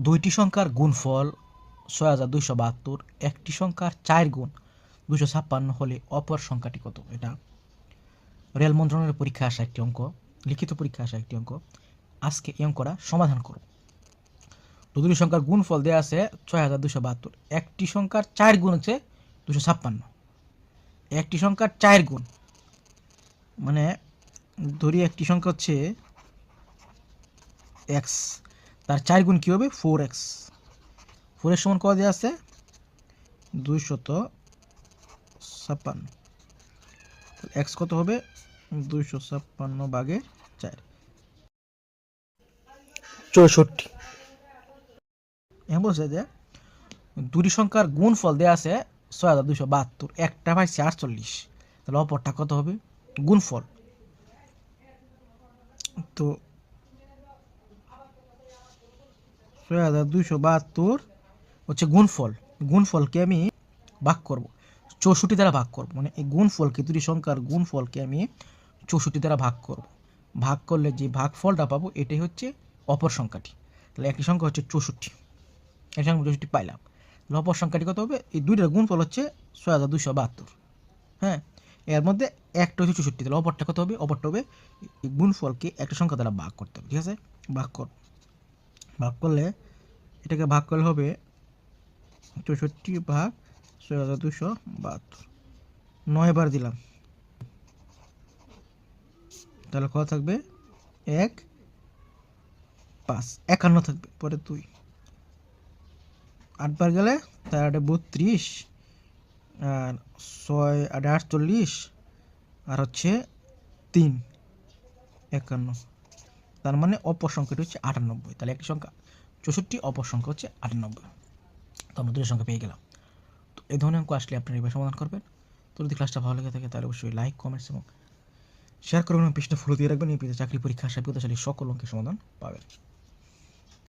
দুইটি সংখ্যার গুণফল ৬২৭২, একটি সংখ্যার 4 গুণ ২৫৬ হলে অপর সংখ্যাটি কত? এটা রেল মন্ত্রণালয়ের পরীক্ষা আসা একটি অঙ্ক, লিখিত পরীক্ষা আসা একটি অঙ্ক। আজকে এই অঙ্কটা সমাধান করো। দুটি সংখ্যার গুণফল দেওয়া আছে ৬২৭২, একটি সংখ্যার 4 গুণ হচ্ছে ২৫৬, একটি সংখ্যার 4 গুণ মানে ধরি একটি সংখ্যা হচ্ছে এক্স, তার 4 গুণ কী হবে? 4x। 4x সমান কত দেওয়া আছে? 256। এক্স কত হবে? 256/4, 64। এখন বলছে যে দুটি সংখ্যার গুণফল দেওয়া আছে ৬২৭২, একটা পাইছে 48, তাহলে অপরটা কত হবে? গুণফল। তো ৬২৭২ হচ্ছে গুণফল। গুণফলকে আমি ভাগ করব 64 দ্বারা ভাগ করব, মানে এই গুণফলকে, দুটি সংখ্যার গুণফলকে আমি 64 দ্বারা ভাগ করব। ভাগ করলে যে ভাগফলটা পাবো এটাই হচ্ছে অপর সংখ্যাটি। তাহলে একটি সংখ্যা হচ্ছে 64, এই সংখ্যা 64 পাইলাম। তাহলে অপর সংখ্যাটি কত হবে? এই দুইটার গুণফল হচ্ছে ৬২৭২। হ্যাঁ, এর মধ্যে একটা হচ্ছে 64, তাহলে অপরটা কত হবে? অপরটা হবে এই গুণফলকে একটা সংখ্যা দ্বারা ভাগ করতে হবে। ঠিক আছে, ভাগ করলে এটাকে ভাগ করলে হবে 64/৬২৭২, 9 বার দিলাম, তাহলে কত থাকবে? 1, 5, 51 থাকবে। পরে 2, 8 বার গেলে 4 32, আর 6 48, আর হচ্ছে 3 51। তার মানে অপর সংখ্যাটি হচ্ছে 98। তাহলে একটি সংখ্যা 64, অপর সংখ্যা হচ্ছে 98। তো আমরা দুটো সংখ্যা পেয়ে গেলাম। তো এই ধরনের অঙ্ক আসলে আপনারা এবার সমাধান করবেন। তো যদি ক্লাসটা ভালো লেগে থাকে তাহলে অবশ্যই লাইক, কমেন্টস এবং শেয়ার করবেন এবং পেজটা ফলো দিয়ে রাখবেন। এই পেজে চাকরি পরীক্ষা আসা বিগতশালী সকল অঙ্কের সমাধান পাবেন।